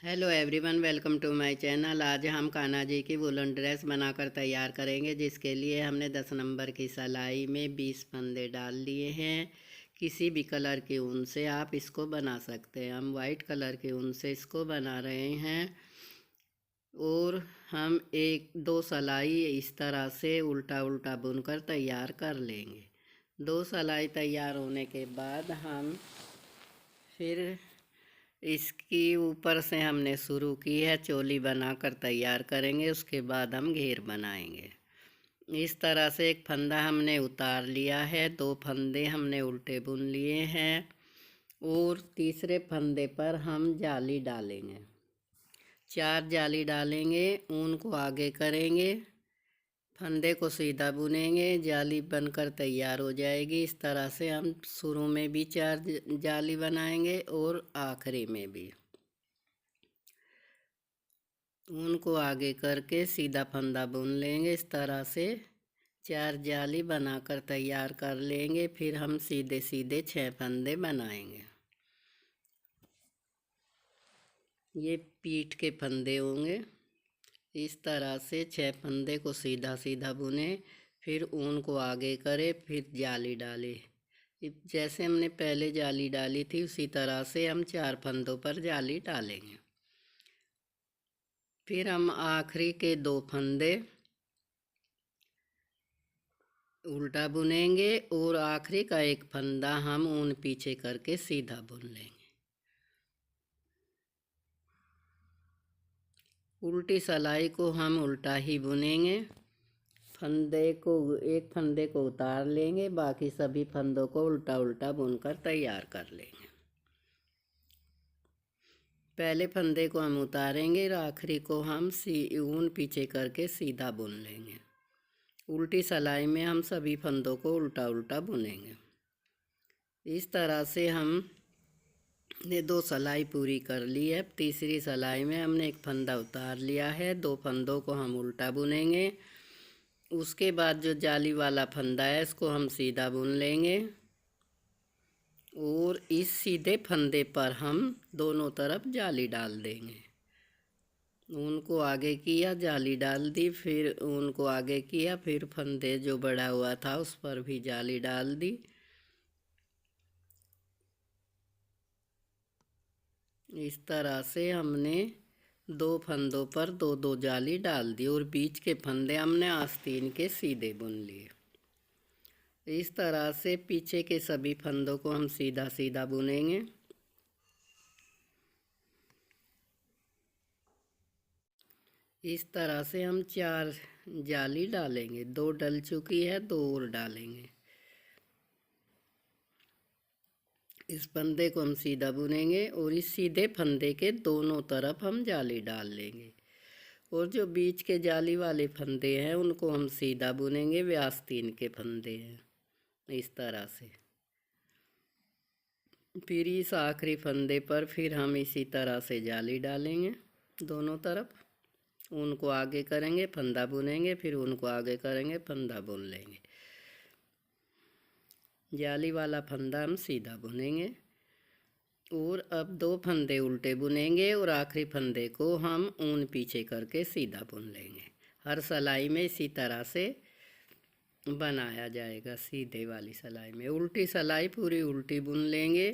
Hello everyone, welcome to my channel. आज हम कान्हा जी की वुलन ड्रेस बनाकर तैयार करेंगे, जिसके लिए हमने 10 नंबर की सिलाई में 20 फंदे डाल लिए हैं। किसी भी कलर की ऊन से आप इसको बना सकते हैं। हम वाइट कलर की ऊन से इसको बना रहे हैं और हम एक दो सिलाई इस तरह से उल्टा उल्टा बुनकर तैयार कर लेंगे। दो सिलाई तैयार होने के बाद हम फिर इसकी ऊपर से हमने शुरू की है चोली बनाकर तैयार करेंगे। उसके बाद हम घेर बनाएंगे। इस तरह से एक फंदा हमने उतार लिया है, दो फंदे हमने उल्टे बुन लिए हैं और तीसरे फंदे पर हम जाली डालेंगे। 4 जाली डालेंगे, ऊन को आगे करेंगे, फंदे को सीधा बुनेंगे, जाली बनकर तैयार हो जाएगी। इस तरह से हम शुरू में भी 4 जाली बनाएंगे और आखिरी में भी। ऊन को आगे करके सीधा फंदा बुन लेंगे। इस तरह से 4 जाली बनाकर तैयार कर लेंगे। फिर हम सीधे सीधे 6 फंदे बनाएंगे। ये पीठ के फंदे होंगे। इस तरह से 6 फंदे को सीधा सीधा बुने, फिर ऊन को आगे करे, फिर जाली डाले। जैसे हमने पहले जाली डाली थी उसी तरह से हम 4 फंदों पर जाली डालेंगे। फिर हम आखिरी के 2 फंदे उल्टा बुनेंगे और आखिरी का एक फंदा हम ऊन पीछे करके सीधा बुन लेंगे। उल्टी सिलाई को हम उल्टा ही बुनेंगे। एक फंदे को उतार लेंगे, बाकी सभी फंदों को उल्टा उल्टा बुनकर तैयार कर लेंगे। पहले फंदे को हम उतारेंगे और आखिरी को हम ऊन पीछे करके सीधा बुन लेंगे। उल्टी सिलाई में हम सभी फंदों को उल्टा उल्टा बुनेंगे। इस तरह से हमने 2 सिलाई पूरी कर ली है। तीसरी सिलाई में हमने एक फंदा उतार लिया है, 2 फंदों को हम उल्टा बुनेंगे। उसके बाद जो जाली वाला फंदा है इसको हम सीधा बुन लेंगे और इस सीधे फंदे पर हम दोनों तरफ जाली डाल देंगे। ऊन को आगे किया, जाली डाल दी, फिर ऊन को आगे किया, फिर फंदे जो बड़ा हुआ था उस पर भी जाली डाल दी। इस तरह से हमने 2 फंदों पर 2-2 जाली डाल दी और बीच के फंदे हमने आस्तीन के सीधे बुन लिए। इस तरह से पीछे के सभी फंदों को हम सीधा सीधा बुनेंगे। इस तरह से हम 4 जाली डालेंगे। 2 डल चुकी है, 2 और डालेंगे। इस फंदे को हम सीधा बुनेंगे और इस सीधे फंदे के दोनों तरफ हम जाली डाल लेंगे और जो बीच के जाली वाले फंदे हैं उनको हम सीधा बुनेंगे। वे आस्तीन के फंदे हैं। इस तरह से फिर इस आखिरी फंदे पर फिर हम इसी तरह से जाली डालेंगे दोनों तरफ। ऊन को आगे करेंगे, फंदा बुनेंगे, फिर ऊन को आगे करेंगे, फंदा बुन लेंगे। जाली वाला फंदा हम सीधा बुनेंगे और अब 2 फंदे उल्टे बुनेंगे और आखिरी फंदे को हम ऊन पीछे करके सीधा बुन लेंगे। हर सिलाई में इसी तरह से बनाया जाएगा। सीधे वाली सिलाई में उल्टी सिलाई पूरी उल्टी बुन लेंगे।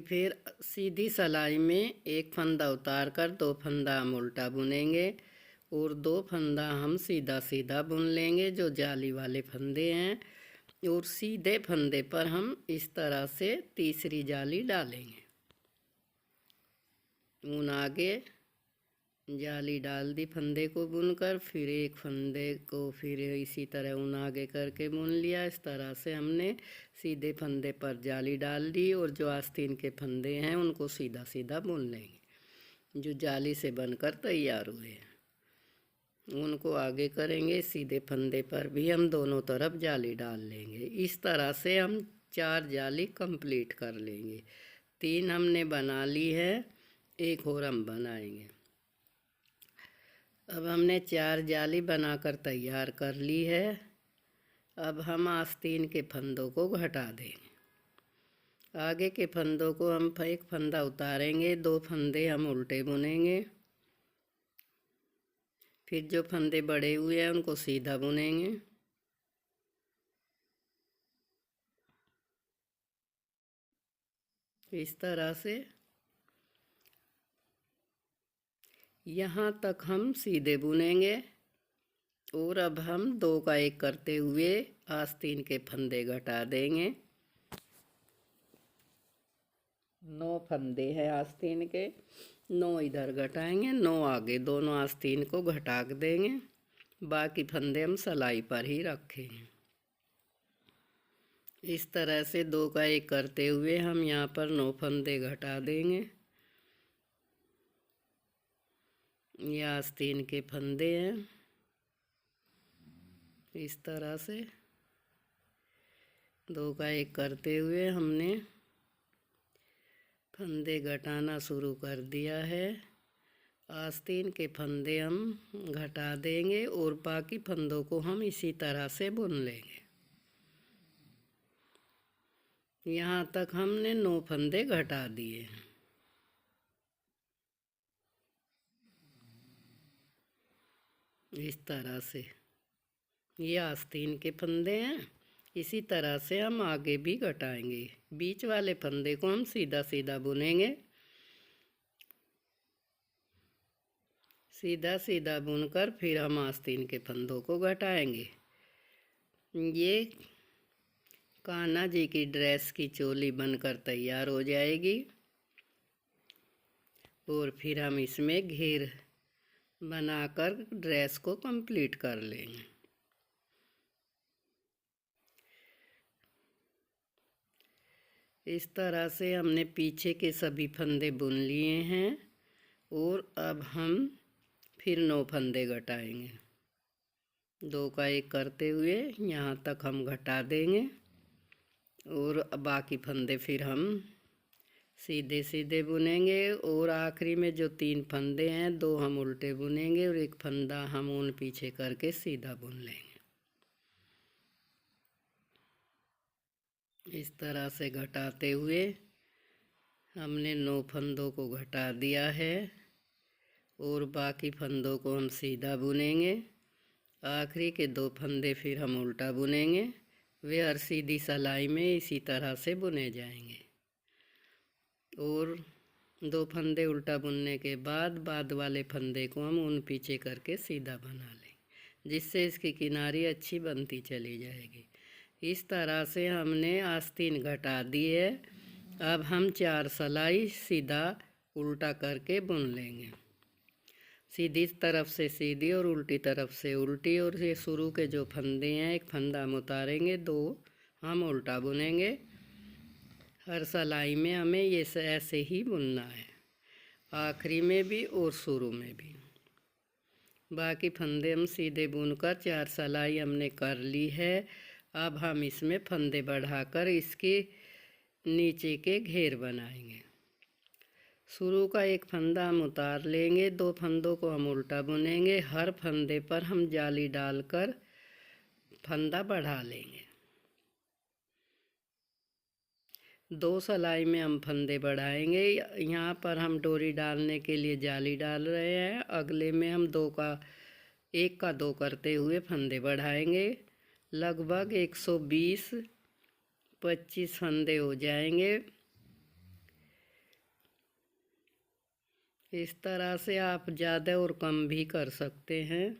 फिर सीधी सिलाई में एक फंदा उतार कर 2 फंदा हम उल्टा बुनेंगे और 2 फंदा हम सीधा सीधा बुन लेंगे जो जाली वाले फंदे हैं और सीधे फंदे पर हम इस तरह से तीसरी जाली डालेंगे। ऊन आगे, जाली डाल दी फंदे को बुनकर, फिर एक फंदे को फिर इसी तरह ऊन आगे करके बुन लिया। इस तरह से हमने सीधे फंदे पर जाली डाल दी और जो आस्तीन के फंदे हैं उनको सीधा सीधा बुन लेंगे जो जाली से बनकर तैयार हुए हैं। ऊन को आगे करेंगे, सीधे फंदे पर भी हम दोनों तरफ जाली डाल लेंगे। इस तरह से हम 4 जाली कंप्लीट कर लेंगे। 3 हमने बना ली है, एक और हम बनाएंगे। अब हमने 4 जाली बनाकर तैयार कर ली है। अब हम आस्तीन के फंदों को घटा देंगे। आगे के फंदों को हम एक फंदा उतारेंगे, 2 फंदे हम उल्टे बुनेंगे, फिर जो फंदे बड़े हुए हैं उनको सीधा बुनेंगे। इस तरह से यहाँ तक हम सीधे बुनेंगे। और अब हम 2 का 1 करते हुए आस्तीन के फंदे घटा देंगे। 9 फंदे हैं आस्तीन के, 9 इधर घटाएंगे, 9 आगे, दोनों आस्तीन को घटा देंगे। बाकी फंदे हम सिलाई पर ही रखेंगे। इस तरह से 2 का 1 करते हुए हम यहाँ पर 9 फंदे घटा देंगे। ये आस्तीन के फंदे हैं। इस तरह से 2 का 1 करते हुए हमने फंदे घटाना शुरू कर दिया है। आस्तीन के फंदे हम घटा देंगे और बाकी फंदों को हम इसी तरह से बुन लेंगे। यहाँ तक हमने 9 फंदे घटा दिए हैं। इस तरह से ये आस्तीन के फंदे हैं। इसी तरह से हम आगे भी घटाएंगे। बीच वाले फंदे को हम सीधा सीधा बुनेंगे। सीधा सीधा बुनकर फिर हम आस्तीन के फंदों को घटाएंगे। ये कान्हा जी की ड्रेस की चोली बनकर तैयार हो जाएगी और फिर हम इसमें घेर बनाकर ड्रेस को कंप्लीट कर लेंगे। इस तरह से हमने पीछे के सभी फंदे बुन लिए हैं और अब हम फिर 9 फंदे घटाएंगे। 2 का 1 करते हुए यहाँ तक हम घटा देंगे और बाकी फंदे फिर हम सीधे सीधे बुनेंगे। और आखिरी में जो 3 फंदे हैं, 2 हम उल्टे बुनेंगे और 1 फंदा हम ऊन पीछे करके सीधा बुन लेंगे। इस तरह से घटाते हुए हमने 9 फंदों को घटा दिया है और बाकी फंदों को हम सीधा बुनेंगे। आखिरी के 2 फंदे फिर हम उल्टा बुनेंगे। वे हर सीधी सिलाई में इसी तरह से बुने जाएंगे। और 2 फंदे उल्टा बुनने के बाद वाले फंदे को हम ऊन पीछे करके सीधा बना लें, जिससे इसकी किनारी अच्छी बनती चली जाएगी। इस तरह से हमने आस्तीन घटा दी है। अब हम 4 सिलाई सीधा उल्टा करके बुन लेंगे। सीधी तरफ से सीधी और उल्टी तरफ से उल्टी। और ये शुरू के जो फंदे हैं, 1 फंदा हम उतारेंगे, 2 हम उल्टा बुनेंगे। हर सिलाई में हमें ये ऐसे ही बुनना है, आखिरी में भी और शुरू में भी। बाकी फंदे हम सीधे बुनकर 4 सिलाई हमने कर ली है। अब हम इसमें फंदे बढ़ाकर इसके नीचे के घेर बनाएंगे। शुरू का 1 फंदा हम उतार लेंगे, 2 फंदों को हम उल्टा बुनेंगे। हर फंदे पर हम जाली डालकर फंदा बढ़ा लेंगे। 2 सिलाई में हम फंदे बढ़ाएंगे। यहाँ पर हम डोरी डालने के लिए जाली डाल रहे हैं। अगले में हम 1 का 2 करते हुए फंदे बढ़ाएंगे। लगभग 120-25 फंदे हो जाएंगे। इस तरह से आप ज़्यादा और कम भी कर सकते हैं।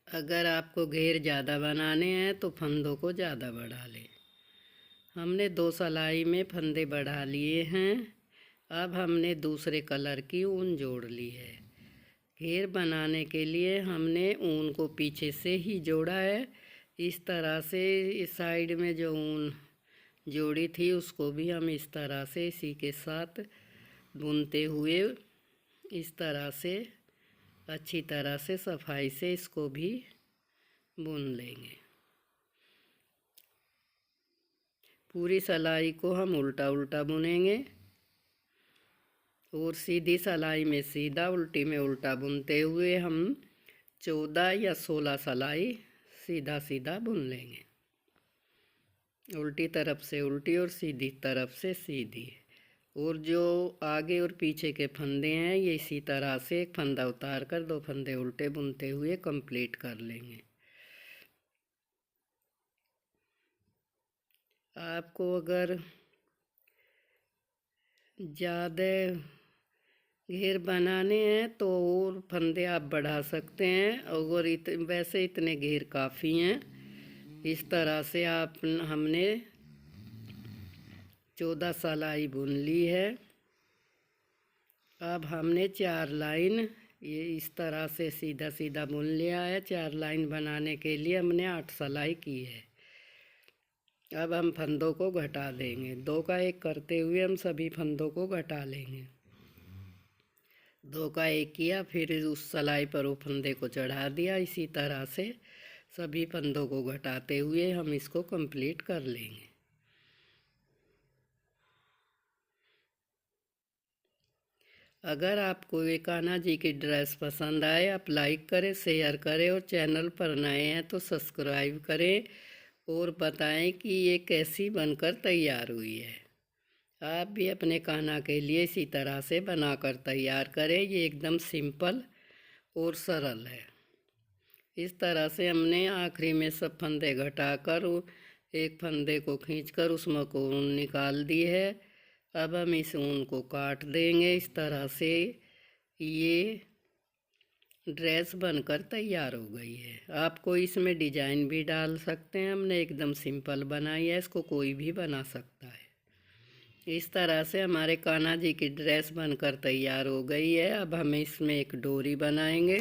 अगर आपको घेर ज़्यादा बनाने हैं तो फंदों को ज़्यादा बढ़ा लें। हमने 2 सिलाई में फंदे बढ़ा लिए हैं। अब हमने दूसरे कलर की ऊन जोड़ ली है। घेर बनाने के लिए हमने ऊन को पीछे से ही जोड़ा है। इस तरह से इस साइड में जो ऊन जोड़ी थी उसको भी हम इस तरह से इसी के साथ बुनते हुए इस तरह से अच्छी तरह से सफाई से इसको भी बुन लेंगे। पूरी सिलाई को हम उल्टा उल्टा बुनेंगे और सीधी सिलाई में सीधा, उल्टी में उल्टा बुनते हुए हम 14 या 16 सिलाई सीधा सीधा बुन लेंगे। उल्टी तरफ से उल्टी और सीधी तरफ से सीधी। और जो आगे और पीछे के फंदे हैं ये इसी तरह से एक फंदा उतार कर 2 फंदे उल्टे बुनते हुए कंप्लीट कर लेंगे। आपको अगर ज़्यादा घेर बनाने हैं तो और फंदे आप बढ़ा सकते हैं, और वैसे इतने घेर काफ़ी हैं। इस तरह से हमने 14 सिलाई बुन ली है। अब हमने 4 लाइन ये इस तरह से सीधा सीधा बुन लिया है। 4 लाइन बनाने के लिए हमने 8 सिलाई की है। अब हम फंदों को घटा देंगे। 2 का 1 करते हुए हम सभी फंदों को घटा लेंगे। 2 का 1 किया, फिर उस सिलाई पर वो फंदे को चढ़ा दिया। इसी तरह से सभी फंदों को घटाते हुए हम इसको कंप्लीट कर लेंगे। अगर आपको ये कान्हा जी की ड्रेस पसंद आए, आप लाइक करें, शेयर करें, और चैनल पर नए हैं तो सब्सक्राइब करें और बताएं कि ये कैसी बनकर तैयार हुई है। आप भी अपने कान्हा के लिए इसी तरह से बनाकर तैयार करें। ये एकदम सिंपल और सरल है। इस तरह से हमने आखिरी में सब फंदे घटाकर एक फंदे को खींचकर उसमें को ऊन निकाल दी है। अब हम इस ऊन को काट देंगे। इस तरह से ये ड्रेस बनकर तैयार हो गई है। आपको इसमें डिजाइन भी डाल सकते हैं। हमने एकदम सिंपल बनाई है, इसको कोई भी बना सकता है। इस तरह से हमारे कान्हा जी की ड्रेस बनकर तैयार हो गई है। अब हम इसमें एक डोरी बनाएंगे।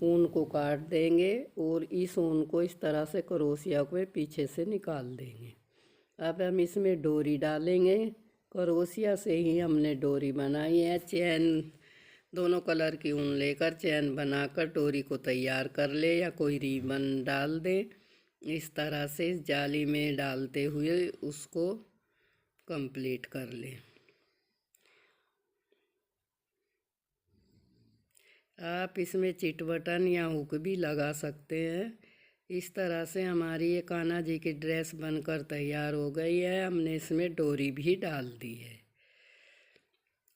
ऊन को काट देंगे और इस ऊन को इस तरह से क्रोशिया को पीछे से निकाल देंगे। अब हम इसमें डोरी डालेंगे। क्रोशिया से ही हमने डोरी बनाई है। चैन दोनों कलर की ऊन लेकर चैन बनाकर डोरी को तैयार कर ले, या कोई रिबन डाल दे। इस तरह से इस जाली में डालते हुए उसको कंप्लीट कर लें। आप इसमें चिट बटन या हुक भी लगा सकते हैं। इस तरह से हमारी ये कान्हा जी की ड्रेस बनकर तैयार हो गई है। हमने इसमें डोरी भी डाल दी है।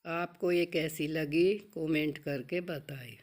आपको ये कैसी लगी कमेंट करके बताएं।